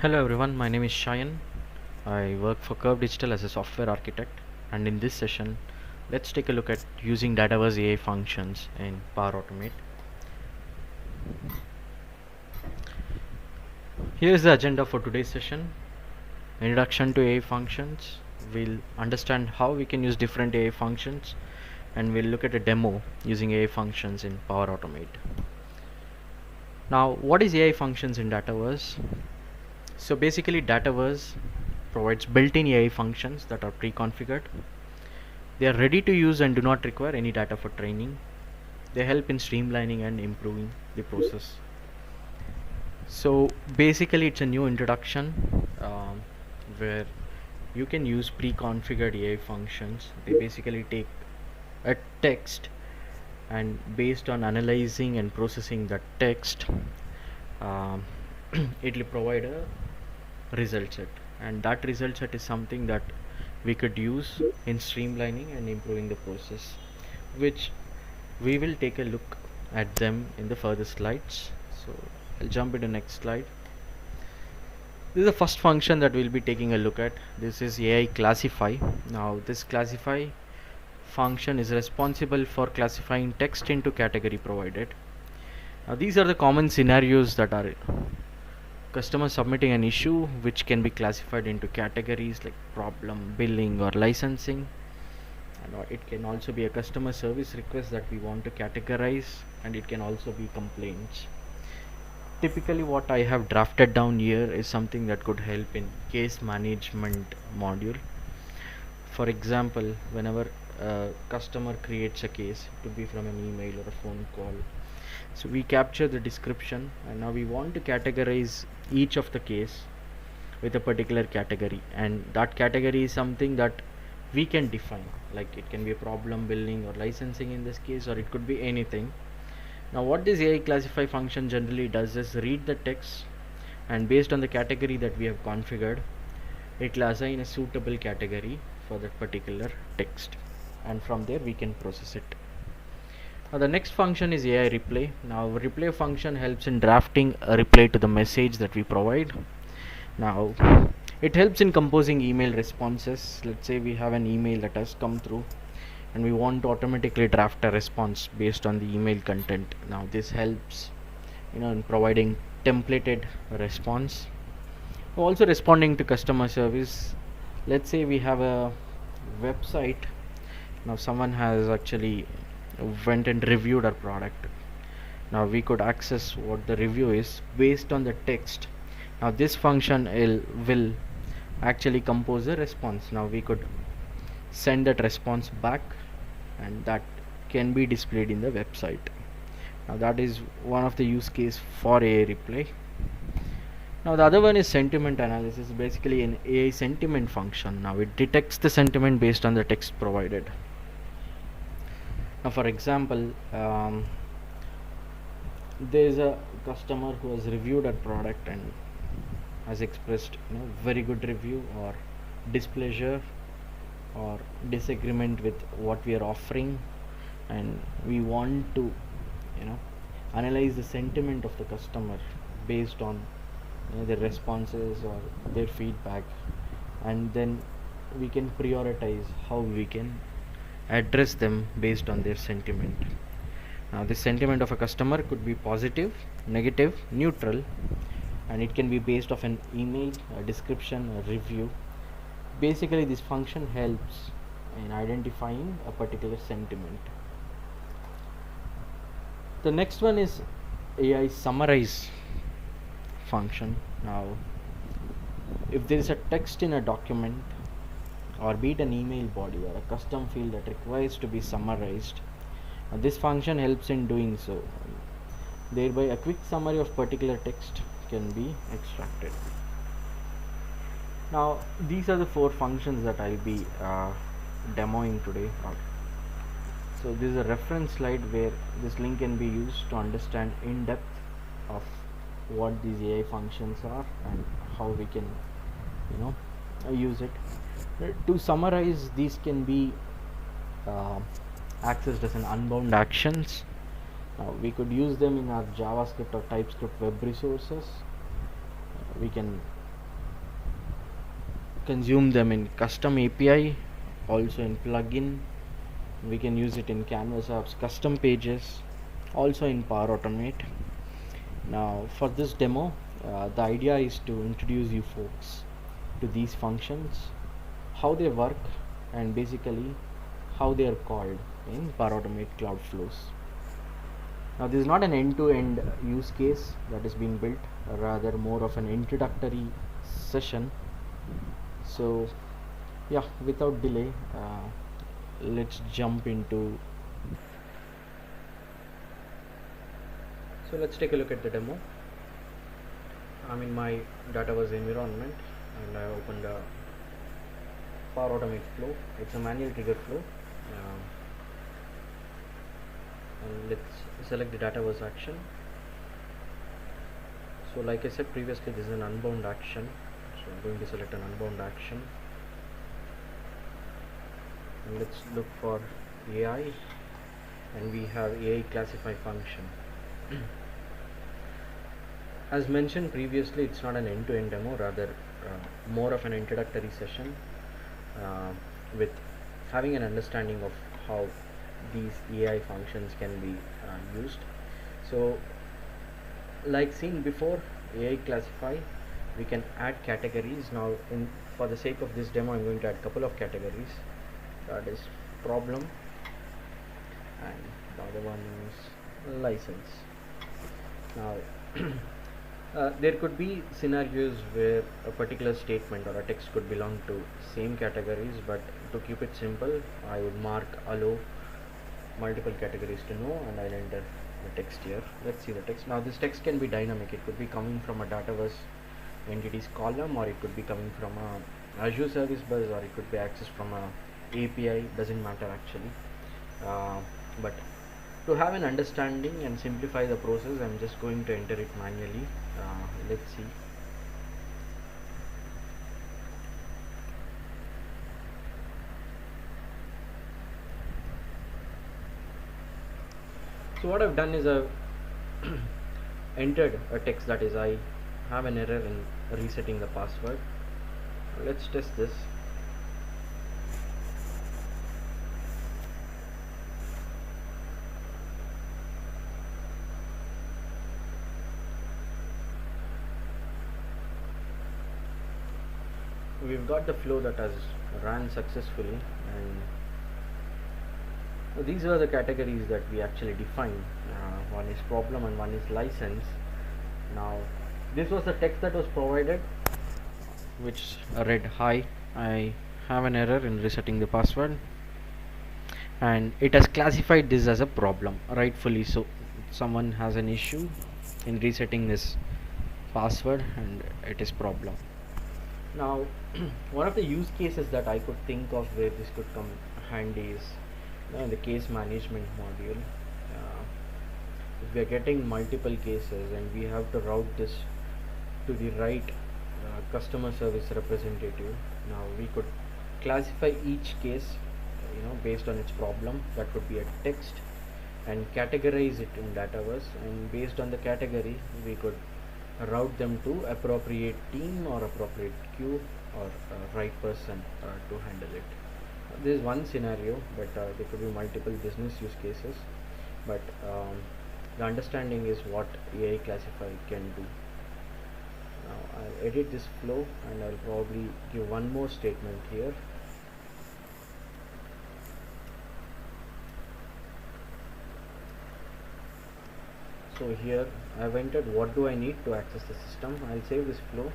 Hello everyone, my name is Shayan. I work for Kerv Digital as a software architect, and in this session, let's take a look at using Dataverse AI functions in Power Automate. Here is the agenda for today's session. Introduction to AI functions. We'll understand how we can use different AI functions, and we'll look at a demo using AI functions in Power Automate. Now, what is AI functions in Dataverse? So basically, Dataverse provides built-in AI functions that are pre-configured. They are ready to use and do not require any data for training. They help in streamlining and improving the process. So basically, it's a new introduction where you can use pre-configured AI functions. They basically take a text, and based on analyzing and processing that text, um, it will provide a result set, and that result set is something that we could use in streamlining and improving the process, which we will take a look at them in the further slides. So I'll jump into next slide. This is the first function that we'll be taking a look at. This is AI classify. Now this classify function is responsible for classifying text into category provided. Now these are the common scenarios that are customer submitting an issue which can be classified into categories like problem, billing, or licensing. And it can also be a customer service request that we want to categorize, and it can also be complaints. Typically what I have drafted down here is something that could help in case management module. For example, whenever a customer creates a case, it could be from an email or a phone call, so we capture the description, and now we want to categorize each of the case with a particular category, and that category is something that we can define, like it can be a problem, billing, or licensing in this case, or it could be anything. Now what this AI classify function generally does is read the text, and based on the category that we have configured, it will assign a suitable category for that particular text, and from there we can process it. Now the next function is AI replay. Now replay function helps in drafting a reply to the message that we provide. Now it helps in composing email responses. Let's say we have an email that has come through, and we want to automatically draft a response based on the email content. Now this helps in providing templated response. Also responding to customer service. Let's say we have a website. Now someone has actually went and reviewed our product. Now we could access what the review is based on the text. Now this function will actually compose a response. Now we could send that response back, and that can be displayed in the website. Now that is one of the use case for AI replay. Now the other one is sentiment analysis, basically an AI sentiment function. Now it detects the sentiment based on the text provided. Now for example, there is a customer who has reviewed our product and has expressed very good review, or displeasure, or disagreement with what we are offering, and we want to analyze the sentiment of the customer based on their responses or their feedback, and then we can prioritize how we can address them based on their sentiment. Now the sentiment of a customer could be positive, negative, neutral, and it can be based off an email, a description, a review. Basically this function helps in identifying a particular sentiment. The next one is AI summarize function. Now if there is a text in a document, or be it an email body or a custom field that requires to be summarized, this function helps in doing so. Thereby a quick summary of particular text can be extracted. Now these are the 4 functions that I'll be demoing today. So this is a reference slide where this link can be used to understand in depth of what these AI functions are and how we can use it. To summarize, these can be accessed as an unbound actions. Now we could use them in our JavaScript or TypeScript web resources. We can consume them in custom API, also in plugin. We can use it in Canvas apps, custom pages, also in Power Automate. Now for this demo, the idea is to introduce you folks to these functions, how they work, and basically how they are called in Power Automate Cloud Flows. Now this is not an end-to-end use case that is being built, rather more of an introductory session. So yeah, without delay, let's jump into. So let's take a look at the demo. I'm in my Dataverse environment and I opened a Power Automate flow. It's a manual trigger flow. And let's select the Dataverse action. So like I said previously, this is an unbound action. So I'm going to select an unbound action. And let's look for AI, and we have AI classify function. As mentioned previously, it's not an end-to-end demo, rather more of an introductory session with having an understanding of how these AI functions can be used. So like seen before, AI classify, we can add categories. Now for the sake of this demo, I'm going to add a couple of categories. That is problem, and the other one is license. Now there could be scenarios where a particular statement or a text could belong to same categories, but to keep it simple, I would mark allow multiple categories to know, and I'll enter the text here. Let's see the text. Now this text can be dynamic. It could be coming from a Dataverse entities column, or it could be coming from a Azure service bus, or it could be accessed from a API. Doesn't matter actually, but to have an understanding and simplify the process, I'm just going to enter it manually. Let's see. So what I've done is I've entered a text, that is I have an error in resetting the password. Let's test this. We've got the flow that has ran successfully, and these are the categories that we actually defined. One is problem and one is license. Now this was the text that was provided, which read, hi, I have an error in resetting the password, and it has classified this as a problem, rightfully so. Someone has an issue in resetting this password and it is problem. Now one of the use cases that I could think of where this could come handy is in the case management module. If we are getting multiple cases and we have to route this to the right customer service representative, now we could classify each case based on its problem. That could be a text, and categorize it in Dataverse, and based on the category we could route them to appropriate team or appropriate queue or right person to handle it. This is one scenario, but there could be multiple business use cases, but the understanding is what AI classify can do. Now I'll edit this flow and I'll probably give one more statement here. So here I've entered what do I need to access the system. I'll save this flow.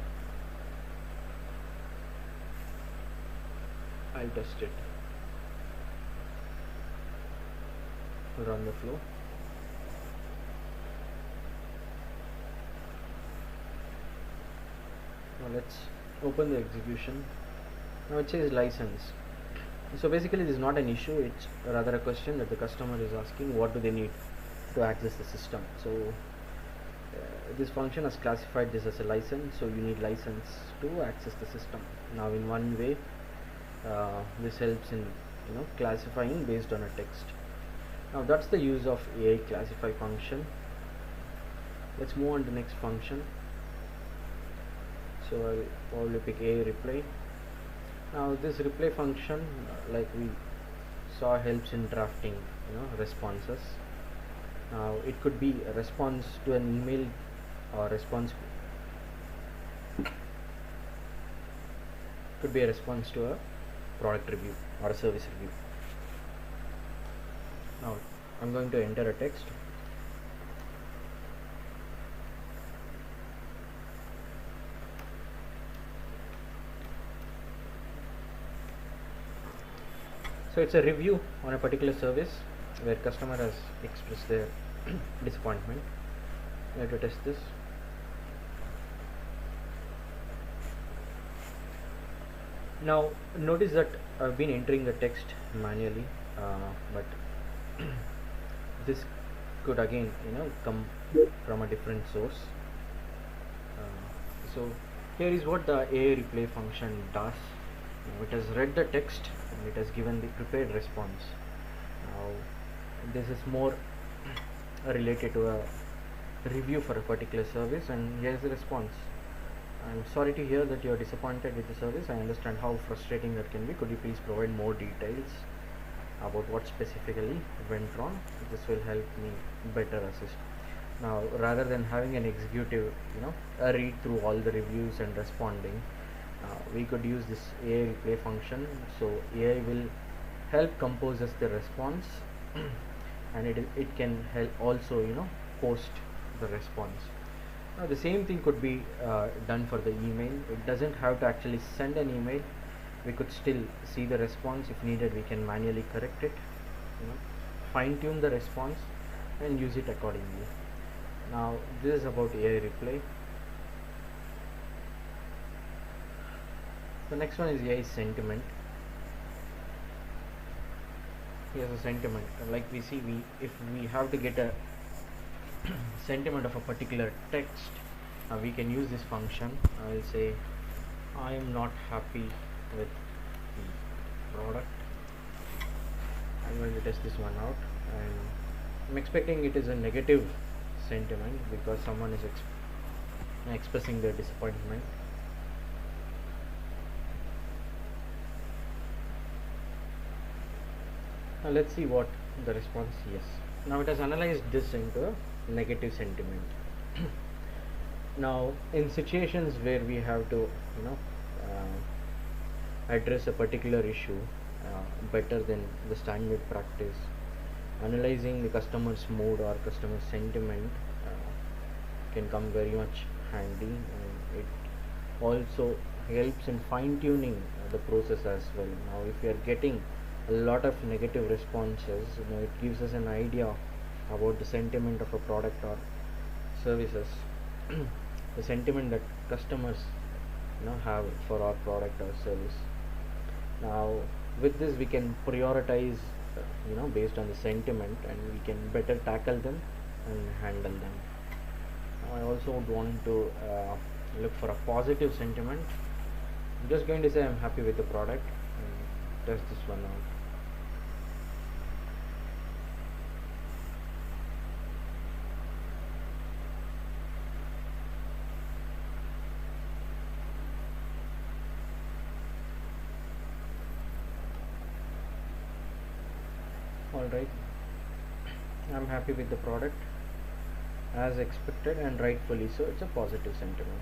I'll test it. Run the flow. Now let's open the execution. Now it says license. So basically this is not an issue, it's rather a question that the customer is asking, what do they need to access the system. So this function has classified this as a license, so you need license to access the system. Now in one way this helps in classifying based on a text. Now that's the use of AI classify function. Let's move on to the next function. So I'll probably pick AI reply. Now this replay function, like we saw, helps in drafting responses. Now it could be a response to an email, or response could be a response to a product review or a service review. Now I'm going to enter a text. So it's a review on a particular service where customer has expressed their disappointment. We have to test this. Now notice that I've been entering the text manually, but this could again come from a different source. So here is what the AI replay function does. It has read the text and it has given the prepared response. Now this is more related to a review for a particular service, and here is the response. I'm sorry to hear that you are disappointed with the service. I understand how frustrating that can be. Could you please provide more details about what specifically went wrong? This will help me better assist. Now rather than having an executive read through all the reviews and responding, we could use this AI replay function. So AI will help compose us the response and it can help also post the response. Now the same thing could be done for the email. It doesn't have to actually send an email. We could still see the response. If needed, we can manually correct it, fine tune the response and use it accordingly. Now this is about AI replay. The next one is AI sentiment. Here's a sentiment. Like we see, if we have to get a sentiment of a particular text, we can use this function. I will say, I am not happy with the product. I'm going to test this one out, and I'm expecting it is a negative sentiment because someone is expressing their disappointment. Now let's see what the response is. Yes. Now it has analyzed this into a negative sentiment. Now in situations where we have to address a particular issue better than the standard practice, analyzing the customer's mood or customer sentiment can come very much handy, and it also helps in fine-tuning the process as well. Now if we are getting a lot of negative responses, it gives us an idea about the sentiment of a product or services, the sentiment that customers have for our product or service. Now with this we can prioritize based on the sentiment, and we can better tackle them and handle them. Now I also would want to look for a positive sentiment. I'm just going to say I'm happy with the product and test this one out. Alright, I'm happy with the product as expected and rightfully so. It's a positive sentiment.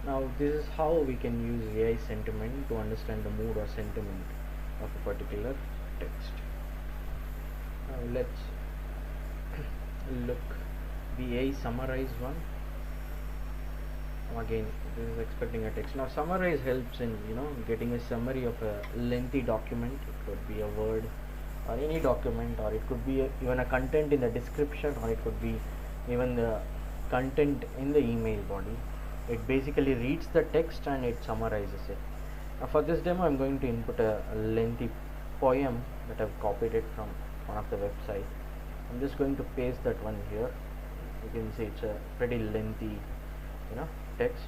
Now this is how we can use AI sentiment to understand the mood or sentiment of a particular text. Now let's look the AI summarize one. Again, this is expecting a text. Now summarize helps in getting a summary of a lengthy document. It could be a word or any document, or it could be even a content in the description, or it could be even the content in the email body. It basically reads the text and it summarizes it. Now for this demo I'm going to input a lengthy poem that I've copied it from one of the website. I'm just going to paste that one here. You can see it's a pretty lengthy text.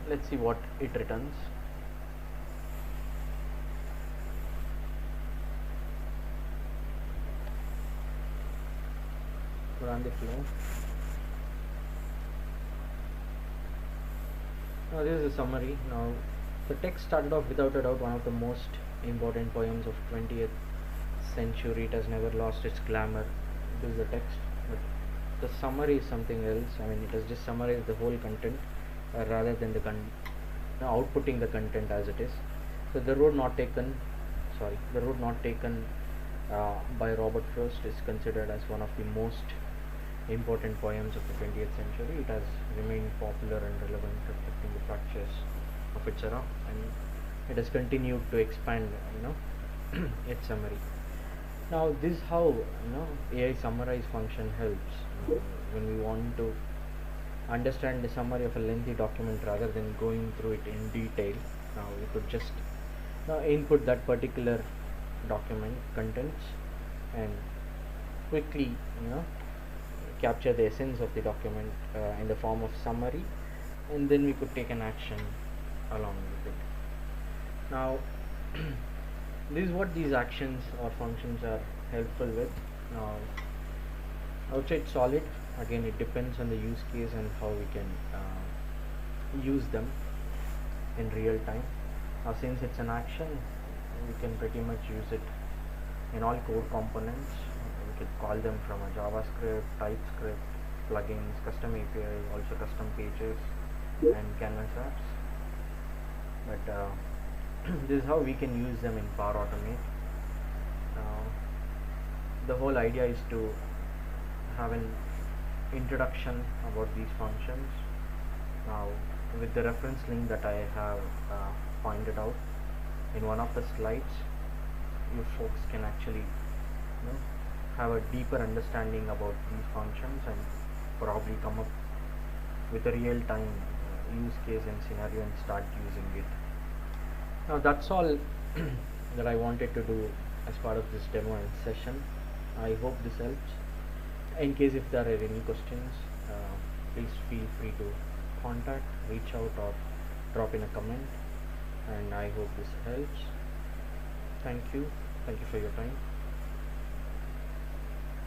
Let's see what it returns. Run the flow. Now this is a summary. Now The text started off without a doubt one of the most important poems of 20th century. It has never lost its glamour. This is the text, but the summary is something else. I mean, it has just summarized the whole content rather than the outputting the content as it is. So the road not taken by Robert Frost is considered as one of the most important poems of the 20th century. It has remained popular and relevant, reflecting the fractures of its era, and it has continued to expand, its summary. Now, this is how AI summarize function helps when we want to understand the summary of a lengthy document rather than going through it in detail. Now, we could just input that particular document contents and quickly capture the essence of the document in the form of summary, and then we could take an action along with it. Now this is what these actions or functions are helpful with. Now outside solid, again it depends on the use case and how we can use them in real time. Now since it's an action, we can pretty much use it in all code components. We could call them from a JavaScript, TypeScript, plugins, custom API, also custom pages and canvas apps. But this is how we can use them in Power Automate. The whole idea is to have an introduction about these functions. Now with the reference link that I have pointed out in one of the slides, you folks can actually have a deeper understanding about these functions and probably come up with a real-time use case and scenario and start using it. Now that's all that I wanted to do as part of this demo and session. I hope this helps. In case if there are any questions, please feel free to contact, reach out or drop in a comment, and I hope this helps. Thank you for your time.